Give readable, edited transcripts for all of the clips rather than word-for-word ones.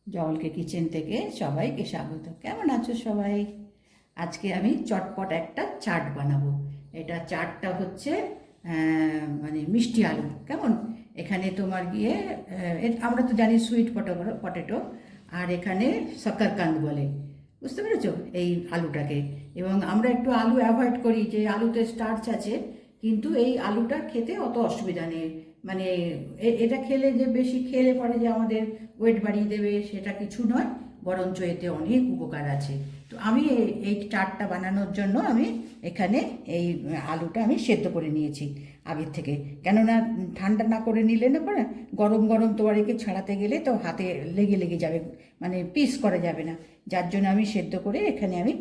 জলকে কিচেন থেকে সবাইকে স্বাগত। কেমন আছো সবাই? আজকে আমি চটপট একটা চাট বানাবো। এটা চাটটা হচ্ছে মানে মিষ্টি আলু। কেমন? এখানে তোমার গিয়ে আমরা তো জানি সুইট পটেটো, আর এখানে শক্করকান্দ বলে, বুঝতে পেরেছো এই আলুটাকে। এবং আমরা একটু আলু অ্যাভয়েড করি, যে আলুতে স্টার্চ আছে, কিন্তু এই আলুটা খেতে অত অসুবিধা নেই। মানে এটা খেলে যে বেশি খেলে পরে যে আমাদের ওয়েট বাড়িয়ে দেবে সেটা কিছু নয়, বরঞ্চ এতে অনেক উপকার আছে। তো আমি এই চাটটা বানানোর জন্য আমি এখানে এই আলুটা আমি সেদ্ধ করে নিয়েছি আগের থেকে। কেননা ঠান্ডা না করে নিলে না পরে গরম গরম তোমার একে ছাড়াতে গেলে তো হাতে লেগে লেগে যাবে, মানে পিস করা যাবে না। যার জন্য আমি সেদ্ধ করে এখানে আমি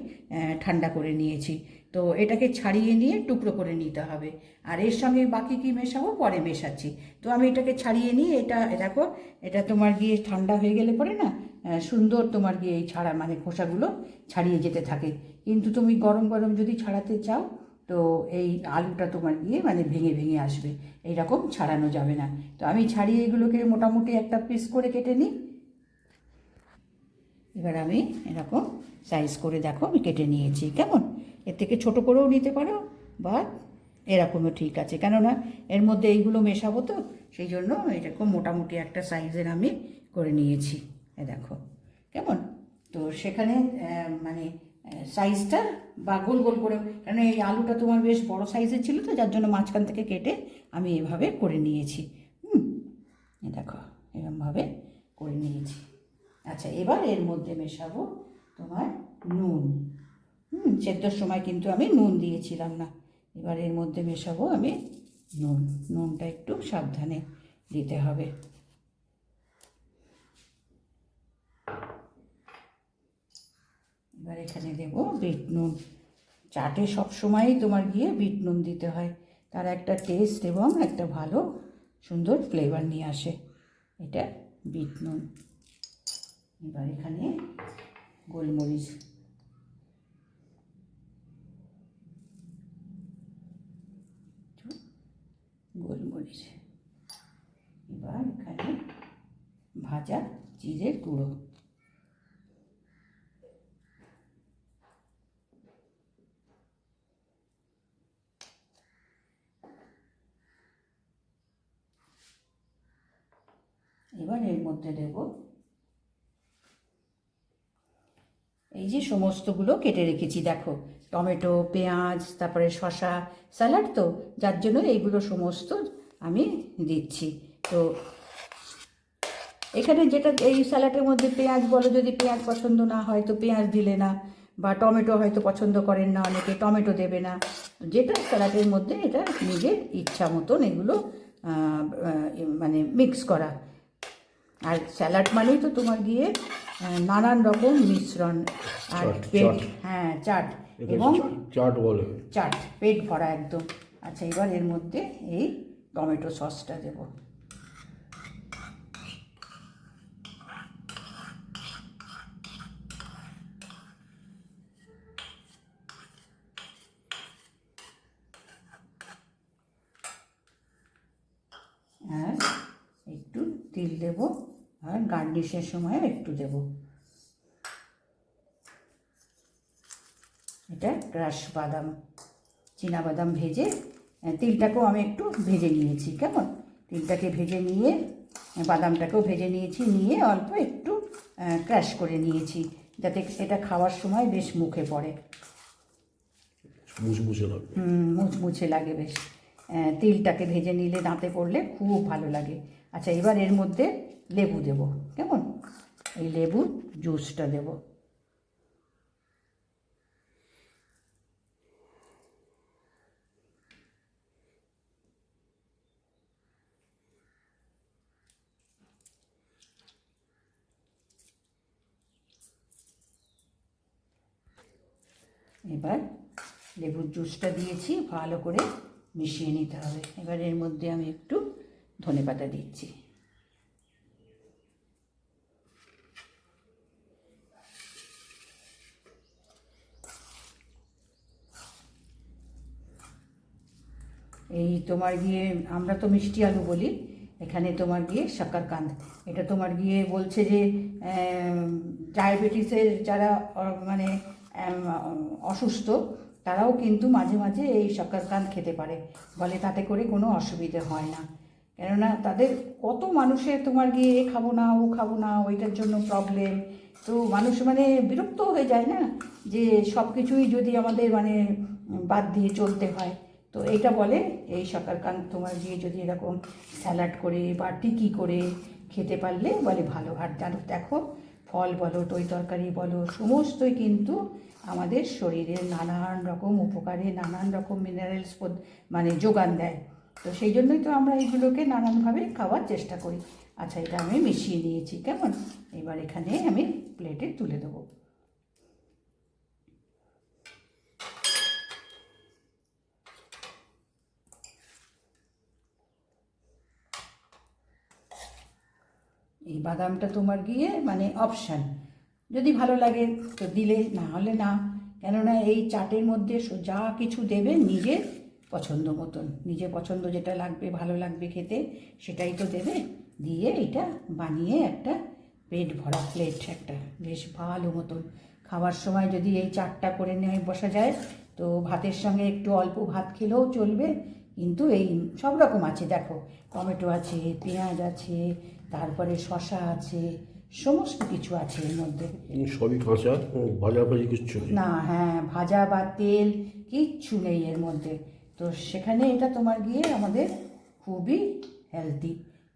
ঠান্ডা করে নিয়েছি। তো এটাকে ছাড়িয়ে নিয়ে টুকরো করে নিতে হবে। আর এর সঙ্গে বাকি কি মেশাবো পরে মেশাচ্ছি। তো আমি এটাকে ছাড়িয়ে নিয়ে এটা দেখো, এটা তোমার গিয়ে ঠান্ডা হয়ে গেলে পরে না সুন্দর তোমার গিয়ে এই ছাড়া মানে খোসাগুলো ছাড়িয়ে যেতে থাকে। কিন্তু তুমি গরম গরম যদি ছাড়াতে চাও তো এই আলুটা তোমার গিয়ে মানে ভেঙে ভেঙে আসবে, এইরকম ছাড়ানো যাবে না। তো আমি ছাড়িয়ে এগুলোকে মোটামুটি একটা পিস করে কেটে নিই। এবার আমি এরকম সাইজ করে দেখো আমি কেটে নিয়েছি। কেমন? এর থেকে ছোট করেও নিতে পারো বা এরকমও ঠিক আছে, কেননা এর মধ্যে এইগুলো মেশাবো তো সেই জন্য এরকম মোটামুটি একটা সাইজের আমি করে নিয়েছি। এ দেখো কেমন। তো সেখানে মানে সাইজটা বা গোল গোল করে, কারণ এই আলুটা তোমার বেশ বড় সাইজের ছিল তো যার জন্য মাঝখান থেকে কেটে আমি এভাবে করে নিয়েছি। এ দেখো এরকমভাবে করে নিয়েছি। আচ্ছা, এবার এর মধ্যে মেশাবো তোমার নুন। সেদ্ধর সময় কিন্তু আমি নুন দিয়েছিলাম না। এবার এর মধ্যে মেশাবো আমি নুন। নুনটা একটু সাবধানে দিতে হবে। এবার এখানে দেবো বিট নুন। চাটে সবসময়ই তোমার গিয়ে বিট নুন দিতে হয়, তার একটা টেস্ট এবং একটা ভালো সুন্দর ফ্লেভার নিয়ে আসে এটা বিট নুন। এবার এখানে গোলমরিচ, গোলমরিচ। এবার এখানে ভাজা জিরের গুঁড়ো। এবার এর মধ্যে দেব এই যে সমস্তগুলো কেটে রেখেছি, দেখো টমেটো, পেঁয়াজ, তারপরে শসা, স্যালাড তো যার জন্য এইগুলো সমস্ত আমি দিচ্ছি। তো এখানে যেটা এই স্যালাডের মধ্যে পেঁয়াজ বলো, যদি পেঁয়াজ পছন্দ না হয় তো পেঁয়াজ দিলে না, বা টমেটো হয়তো পছন্দ করেন না অনেকে, টমেটো দেবে না। যেটা স্যালাডের মধ্যে এটা নিজের ইচ্ছা মতন এগুলো মানে মিক্স করা। আর স্যালাড মানেই তো তোমার গিয়ে নানান রকম মিশ্রণ আর পেট, হ্যাঁ চাট, এবং চাট বলে, চাট পেট ভরা একদম। আচ্ছা, এবার এর মধ্যে এই টমেটো সসটা দেব। আর একটু তিল দেব, আর গার্নিশের সময় একটু দেব। এটা ক্রাশ বাদাম, বাদাম ভেজে, তিলটাকেও আমি একটু ভেজে নিয়েছি। কেমন? তিলটাকে ভেজে নিয়ে বাদামটাকেও ভেজে নিয়েছি, নিয়ে অল্প একটু ক্রাশ করে নিয়েছি যাতে এটা খাওয়ার সময় বেশ মুখে পড়ে, মুচমুচে লাগে। মুচমুচে লাগে বেশ। তিলটাকে ভেজে নিলে দাঁতে পড়লে খুব ভালো লাগে। আচ্ছা, এবার এর মধ্যে লেবু দেব। কেমন? এই লেবুর জুসটা দেব। এবার লেবুর জুসটা দিয়েছি, ভালো করে মিশিয়ে নিতে হবে। এবার এর মধ্যে আমি একটু ধনেপাতা দিচ্ছি। এই তোমার গিয়ে আমরা তো মিষ্টি আলু বলি, এখানে তোমার গিয়ে শাকারকান্দ, এটা তোমার গিয়ে বলছে যে ডায়াবেটিসের যারা মানে অসুস্থ তারাও কিন্তু মাঝে মাঝে এই শাকারকান্দ খেতে পারে, বলে তাতে করে কোনো অসুবিধে হয় না। কেননা তাদের কত মানুষের তোমার গিয়ে এ খাবো না ও খাবো না ওইটার জন্য প্রবলেম, তো মানুষ মানে বিরক্ত হয়ে যায় না যে সব কিছুই যদি আমাদের মানে বাদ দিয়ে চলতে হয়। তো এইটা বলে এই শাকারকান্দ তোমার গিয়ে যদি এরকম স্যালাড করে বা টিকি করে খেতে পারলে বলে ভালো। আর জানো দেখো, ফল বলো তরি তরকারি বলো সমস্তই কিন্তু আমাদের শরীরে নানান রকম উপকারে নানান রকম মিনারেলস মানে যোগান দেয়। তো সেই জন্যই তো আমরা এইগুলোকে নানানভাবে খাওয়ার চেষ্টা করি। আচ্ছা, এটা আমি মিশিয়ে নিয়েছি, কেমন? এবার এখানে আমি প্লেটে তুলে দেবো। এই বাদামটা তোমার গিয়ে মানে অপশান, যদি ভালো লাগে তো দিলে, না হলে না। কেননা এই চাটের মধ্যে যা কিছু দেবে নিজের পছন্দ মতন, নিজের পছন্দ যেটা লাগবে ভালো লাগবে খেতে সেটাই তো দেবে। দিয়ে এটা বানিয়ে একটা পেট ভরা প্লেট একটা বেশ ভালো মতন খাওয়ার সময় যদি এই চাটটা করে নিয়ে বসা যায় তো ভাতের সঙ্গে একটু অল্প ভাত খেলেও চলবে। কিন্তু এই সব রকম আছে, দেখো টমেটো আছে, পেঁয়াজ আছে, তারপরে শসা আছে, সমস্ত কিছু আছে এর মধ্যে। সবই কাঁচা, ভাজাভাজি কিচ্ছু নেই না, হ্যাঁ, ভাজা বা তেল কিচ্ছু নেই এর মধ্যে। তো সেখানে এটা তোমার গিয়ে আমাদের খুবই হেলদি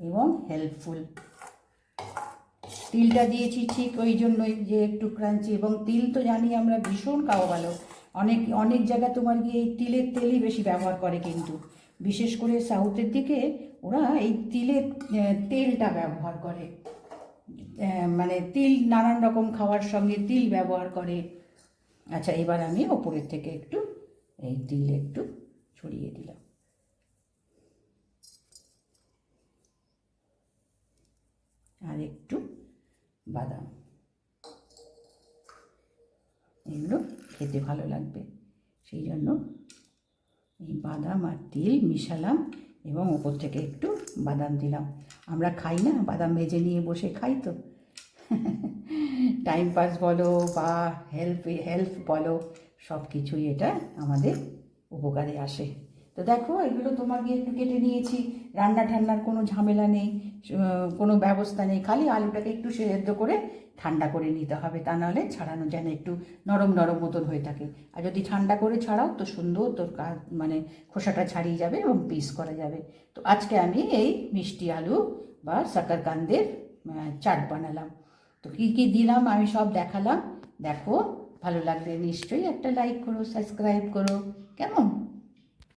এবং হেল্পফুল। তিলটা দিয়েছি ঠিক ওই জন্যই যে একটু ক্রাঞ্চি, এবং তিল তো জানি আমরা ভীষণ খাওয়া ভালো। অনেক অনেক জায়গায় তোমার গিয়ে এই তিলের তেলই বেশি ব্যবহার করে, কিন্তু বিশেষ করে সাউথের দিকে ওরা এই তিলের তেলটা ব্যবহার করে। মানে তিল নানান রকম খাওয়ার সঙ্গে তিল ব্যবহার করে। আচ্ছা, এবার আমি ওপরের থেকে একটু এই তিল একটু ছড়িয়ে দিলাম। আর একটু বাদাম, এগুলো খেতে ভালো লাগবে সেই জন্য এই বাদাম আর তিল মিশালাম এবং ওপর থেকে একটু বাদাম দিলাম। আমরা খাই না, বাদাম ভেজে নিয়ে বসে খাই তো টাইম পাস বলো বা হেল্প বলো, সব কিছুই এটা আমাদের উপকারে আসে। তো দেখো, এগুলো তোমাকে একটু কেটে নিয়েছি, রান্না ঠান্নার কোনো ঝামেলা নেই, কোনো ব্যবস্থা নেই, খালি আলুটাকে একটু সেদ্ধ করে ঠান্ডা করে নিতে হবে, তা নাহলে ছাড়ানো যায় না, একটু নরম নরম মতন হয়ে থাকে। আর যদি ঠান্ডা করে ছাড়াও তো সুন্দর তোর মানে খোসাটা ছাড়িয়ে যাবে এবং পিস করা যাবে। তো আজকে আমি এই মিষ্টি আলু বা শাকারকান্দের চাট বানালাম। তো কী কী দিলাম আমি সব দেখালাম। দেখো, ভালো লাগলে নিশ্চয়ই একটা লাইক করো, সাবস্ক্রাইব করো, কেমন?